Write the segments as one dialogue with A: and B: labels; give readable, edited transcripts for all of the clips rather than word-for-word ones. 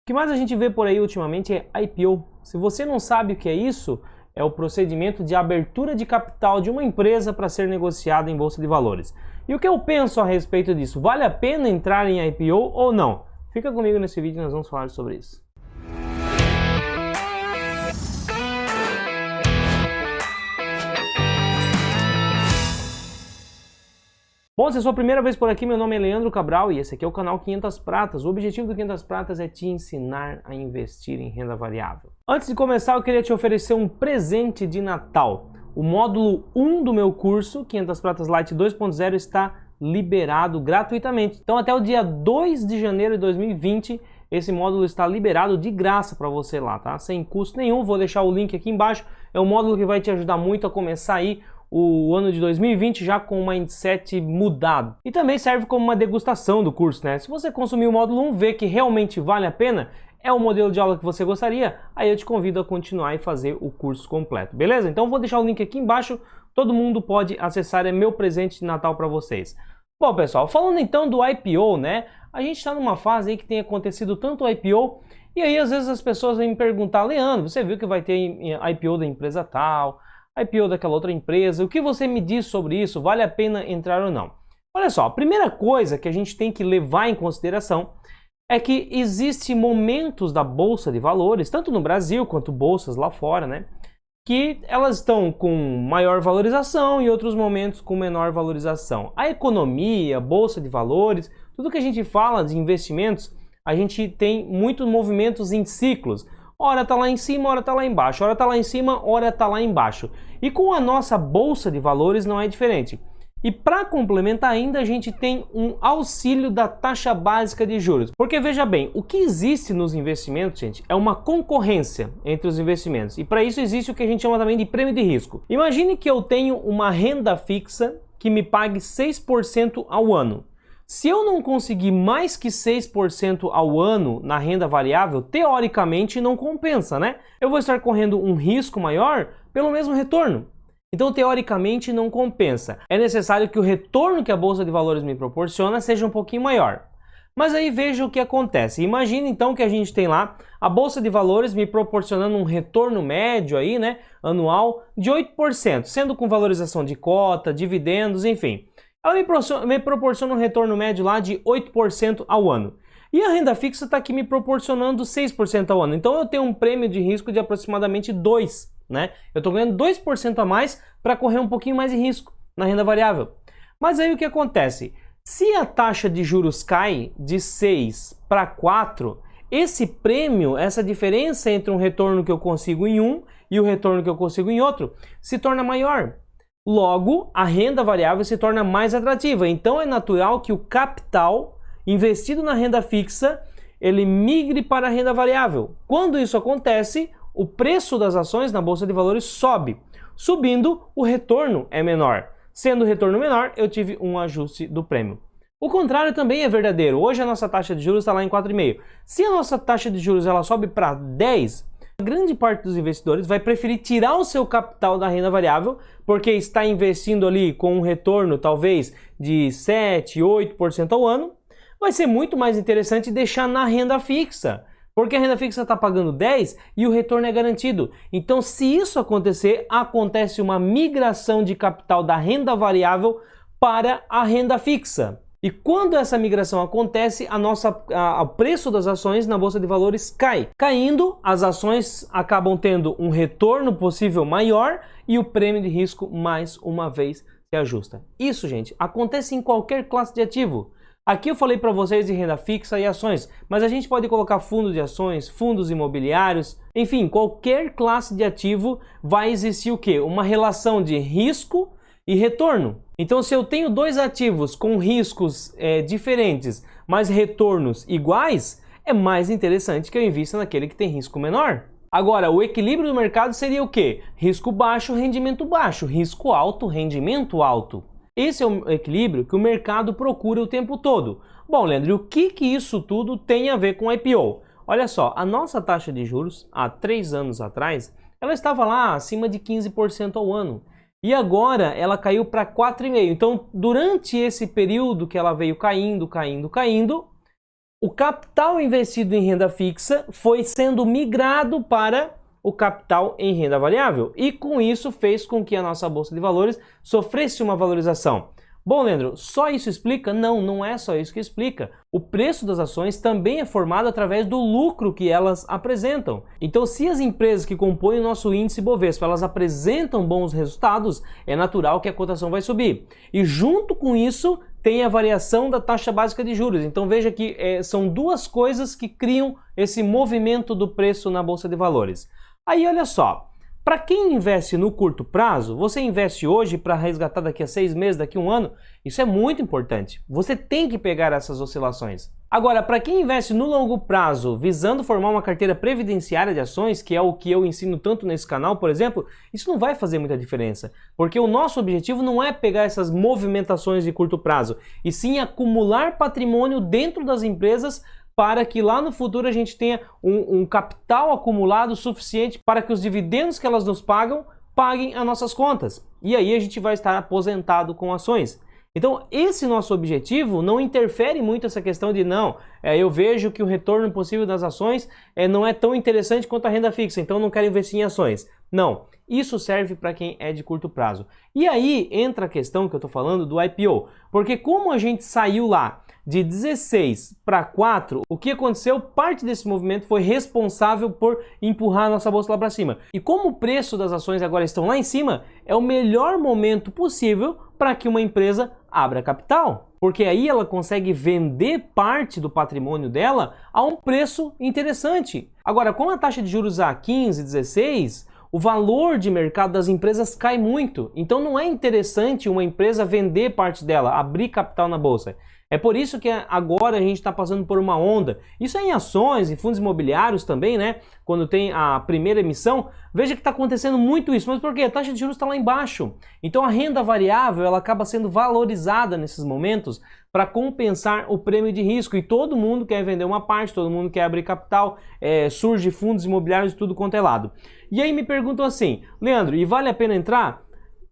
A: que mais a gente vê por aí ultimamente é IPO. Se você não sabe o que é isso, é o procedimento de abertura de capital de uma empresa para ser negociada em bolsa de valores. E o que eu penso a respeito disso? Vale a pena entrar em IPO ou não? Fica comigo nesse vídeo e nós vamos falar sobre isso. Bom, se é a sua primeira vez por aqui, meu nome é Leandro Cabral e esse aqui é o canal 500 Pratas. O objetivo do 500 Pratas é te ensinar a investir em renda variável. Antes de começar, eu queria te oferecer um presente de Natal. O módulo 1 do meu curso, 500 Pratas Lite 2.0, está liberado gratuitamente. Então até o dia 2 de janeiro de 2020, esse módulo está liberado de graça para você lá, tá? Sem custo nenhum, vou deixar o link aqui embaixo. É um módulo que vai te ajudar muito a começar aí o ano de 2020 já com o mindset mudado. E também serve como uma degustação do curso, né? Se você consumir o módulo 1, ver que realmente vale a pena, é o modelo de aula que você gostaria, aí eu te convido a continuar e fazer o curso completo, beleza? Então vou deixar o link aqui embaixo, todo mundo pode acessar, é meu presente de Natal para vocês. Bom, pessoal, falando então do IPO, né? A gente está numa fase aí que tem acontecido tanto o IPO, e aí às vezes as pessoas vêm me perguntar: Leandro, você viu que vai ter IPO da empresa tal, IPO daquela outra empresa, o que você me diz sobre isso? Vale a pena entrar ou não? Olha só, a primeira coisa que a gente tem que levar em consideração é que existem momentos da Bolsa de Valores, tanto no Brasil quanto bolsas lá fora, né? Que elas estão com maior valorização e outros momentos com menor valorização. A economia, Bolsa de Valores, tudo que a gente fala de investimentos, a gente tem muitos movimentos em ciclos. Ora está lá em cima, ora está lá embaixo, ora está lá em cima, ora está lá embaixo. E com a nossa Bolsa de Valores não é diferente. E para complementar ainda, a gente tem um auxílio da taxa básica de juros. Porque veja bem, o que existe nos investimentos, gente, é uma concorrência entre os investimentos. E para isso existe o que a gente chama também de prêmio de risco. Imagine que eu tenho uma renda fixa que me pague 6% ao ano. Se eu não conseguir mais que 6% ao ano na renda variável, teoricamente não compensa, né? Eu vou estar correndo um risco maior pelo mesmo retorno. Então, teoricamente, não compensa. É necessário que o retorno que a Bolsa de Valores me proporciona seja um pouquinho maior. Mas aí veja o que acontece. Imagina então que a gente tem lá a Bolsa de Valores me proporcionando um retorno médio aí, né, anual de 8%, sendo com valorização de cota, dividendos, enfim. Ela me proporciona um retorno médio lá de 8% ao ano. E a renda fixa está aqui me proporcionando 6% ao ano. Então eu tenho um prêmio de risco de aproximadamente 2%. Né? Eu estou ganhando 2% a mais para correr um pouquinho mais de risco na renda variável. Mas aí o que acontece? Se a taxa de juros cai de 6 para 4, esse prêmio, essa diferença entre um retorno que eu consigo em um e o retorno que eu consigo em outro, se torna maior. Logo, a renda variável se torna mais atrativa. Então é natural que o capital investido na renda fixa, ele migre para a renda variável. Quando isso acontece, o preço das ações na Bolsa de Valores sobe. Subindo, o retorno é menor. Sendo o retorno menor, eu tive um ajuste do prêmio. O contrário também é verdadeiro. Hoje a nossa taxa de juros está lá em 4,5. Se a nossa taxa de juros ela sobe para 10, a grande parte dos investidores vai preferir tirar o seu capital da renda variável, porque está investindo ali com um retorno talvez de 7, 8% ao ano. Vai ser muito mais interessante deixar na renda fixa. Porque a renda fixa está pagando 10 e o retorno é garantido. Então, se isso acontecer, acontece uma migração de capital da renda variável para a renda fixa. E quando essa migração acontece, o preço das ações na Bolsa de Valores cai. Caindo, as ações acabam tendo um retorno possível maior e o prêmio de risco, mais uma vez, se ajusta. Isso, gente, acontece em qualquer classe de ativo. Aqui eu falei para vocês de renda fixa e ações, mas a gente pode colocar fundos de ações, fundos imobiliários, enfim, qualquer classe de ativo vai existir o quê? Uma relação de risco e retorno. Então, se eu tenho dois ativos com riscos diferentes, mas retornos iguais, é mais interessante que eu invista naquele que tem risco menor. Agora, o equilíbrio do mercado seria o quê? Risco baixo, rendimento baixo, risco alto, rendimento alto. Esse é o equilíbrio que o mercado procura o tempo todo. Bom, Leandro, e o que isso tudo tem a ver com IPO? Olha só, a nossa taxa de juros, há 3 anos atrás, ela estava lá acima de 15% ao ano. E agora ela caiu para 4,5%. Então, durante esse período que ela veio caindo, o capital investido em renda fixa foi sendo migrado para o capital em renda variável e com isso fez com que a nossa bolsa de valores sofresse uma valorização. Bom, Leandro, só isso explica? Não, não é só isso que explica. O preço das ações também é formado através do lucro que elas apresentam. Então, se as empresas que compõem o nosso índice Bovespa, elas apresentam bons resultados, é natural que a cotação vai subir. E junto com isso, tem a variação da taxa básica de juros. Então, veja que são duas coisas que criam esse movimento do preço na Bolsa de Valores. Aí, olha só. Para quem investe no curto prazo, você investe hoje para resgatar daqui a 6 meses, daqui a 1 ano, isso é muito importante. Você tem que pegar essas oscilações. Agora, para quem investe no longo prazo, visando formar uma carteira previdenciária de ações, que é o que eu ensino tanto nesse canal, por exemplo, isso não vai fazer muita diferença, porque o nosso objetivo não é pegar essas movimentações de curto prazo, e sim acumular patrimônio dentro das empresas para que lá no futuro a gente tenha um capital acumulado suficiente para que os dividendos que elas nos pagam, paguem as nossas contas. E aí a gente vai estar aposentado com ações. Então esse nosso objetivo não interfere muito essa questão de eu vejo que o retorno possível das ações não é tão interessante quanto a renda fixa, então não quero investir em ações. Não, isso serve para quem é de curto prazo. E aí entra a questão que eu estou falando do IPO, porque como a gente saiu lá de 16 para 4, o que aconteceu? Parte desse movimento foi responsável por empurrar a nossa bolsa lá para cima. E como o preço das ações agora estão lá em cima, é o melhor momento possível para que uma empresa abra capital. Porque aí ela consegue vender parte do patrimônio dela a um preço interessante. Agora, com a taxa de juros a 15, 16, o valor de mercado das empresas cai muito. Então não é interessante uma empresa vender parte dela, abrir capital na bolsa. É por isso que agora a gente está passando por uma onda. Isso é em ações, em fundos imobiliários também, né? Quando tem a primeira emissão, veja que está acontecendo muito isso. Mas por quê? A taxa de juros está lá embaixo. Então a renda variável ela acaba sendo valorizada nesses momentos para compensar o prêmio de risco. E todo mundo quer vender uma parte, todo mundo quer abrir capital, surge fundos imobiliários de tudo quanto é lado. E aí me perguntam assim, Leandro, e vale a pena entrar?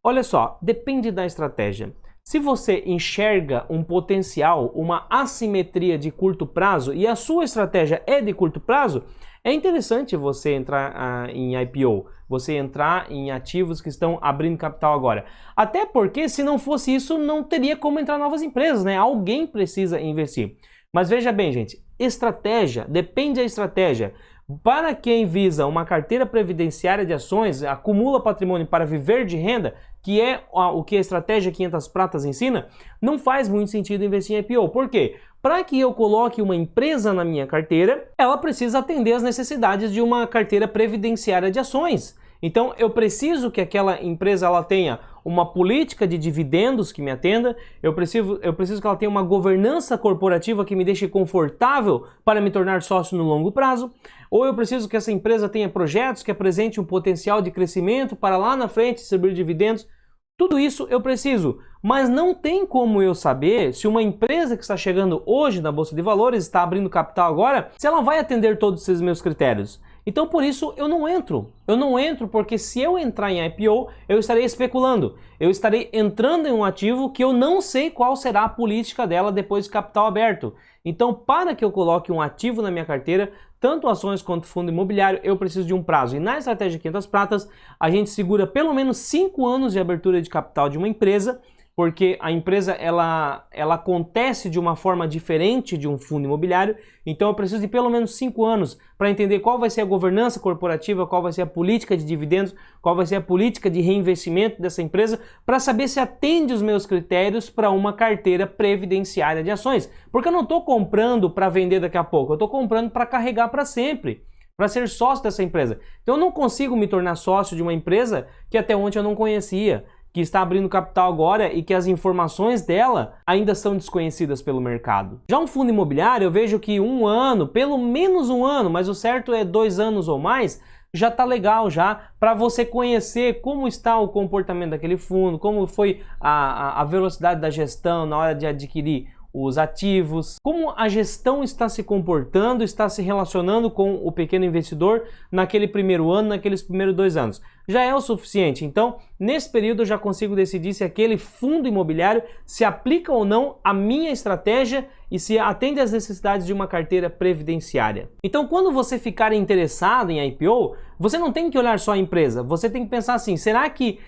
A: Olha só, depende da estratégia. Se você enxerga um potencial, uma assimetria de curto prazo e a sua estratégia é de curto prazo, é interessante você entrar em IPO, você entrar em ativos que estão abrindo capital agora. Até porque se não fosse isso, não teria como entrar novas empresas, né? Alguém precisa investir. Mas veja bem, gente, estratégia, depende da estratégia. Para quem visa uma carteira previdenciária de ações, acumula patrimônio para viver de renda, que é o que a estratégia 500 pratas ensina, não faz muito sentido investir em IPO. Por quê? Para que eu coloque uma empresa na minha carteira, ela precisa atender às necessidades de uma carteira previdenciária de ações. Então eu preciso que aquela empresa ela tenha uma política de dividendos que me atenda, eu preciso que ela tenha uma governança corporativa que me deixe confortável para me tornar sócio no longo prazo, ou eu preciso que essa empresa tenha projetos que apresentem um potencial de crescimento para lá na frente distribuir dividendos. Tudo isso eu preciso, mas não tem como eu saber se uma empresa que está chegando hoje na Bolsa de Valores, está abrindo capital agora, se ela vai atender todos esses meus critérios. Então por isso eu não entro. Eu não entro porque se eu entrar em IPO, eu estarei especulando. Eu estarei entrando em um ativo que eu não sei qual será a política dela depois de capital aberto. Então para que eu coloque um ativo na minha carteira, tanto ações quanto fundo imobiliário, eu preciso de um prazo. E na estratégia 500 pratas, a gente segura pelo menos 5 anos de abertura de capital de uma empresa, porque a empresa ela acontece de uma forma diferente de um fundo imobiliário, então eu preciso de pelo menos 5 anos para entender qual vai ser a governança corporativa, qual vai ser a política de dividendos, qual vai ser a política de reinvestimento dessa empresa, para saber se atende os meus critérios para uma carteira previdenciária de ações. Porque eu não estou comprando para vender daqui a pouco, eu estou comprando para carregar para sempre, para ser sócio dessa empresa. Então eu não consigo me tornar sócio de uma empresa que até ontem eu não conhecia, que está abrindo capital agora e que as informações dela ainda são desconhecidas pelo mercado. Já um fundo imobiliário, eu vejo que 1 ano, pelo menos 1 ano, mas o certo é 2 anos ou mais, já está legal já para você conhecer como está o comportamento daquele fundo, como foi a velocidade da gestão na hora de adquirir os ativos, como a gestão está se comportando, está se relacionando com o pequeno investidor naquele primeiro ano, naqueles primeiros 2 anos. Já é o suficiente. Então, nesse período eu já consigo decidir se aquele fundo imobiliário se aplica ou não à minha estratégia e se atende às necessidades de uma carteira previdenciária. Então, quando você ficar interessado em IPO, você não tem que olhar só a empresa, você tem que pensar assim, será que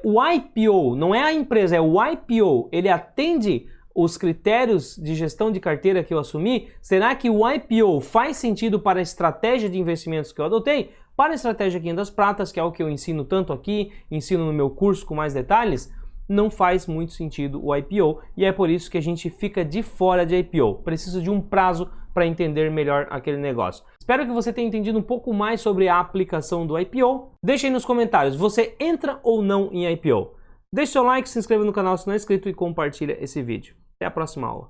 A: o IPO, não é a empresa, é o IPO, ele atende os critérios de gestão de carteira que eu assumi? Será que o IPO faz sentido para a estratégia de investimentos que eu adotei? Para a estratégia 500 pratas, que é o que eu ensino tanto aqui, ensino no meu curso com mais detalhes, não faz muito sentido o IPO e é por isso que a gente fica de fora de IPO. Precisa de um prazo para entender melhor aquele negócio. Espero que você tenha entendido um pouco mais sobre a aplicação do IPO. Deixe aí nos comentários, você entra ou não em IPO? Deixe seu like, se inscreva no canal se não é inscrito e compartilha esse vídeo. Até a próxima aula.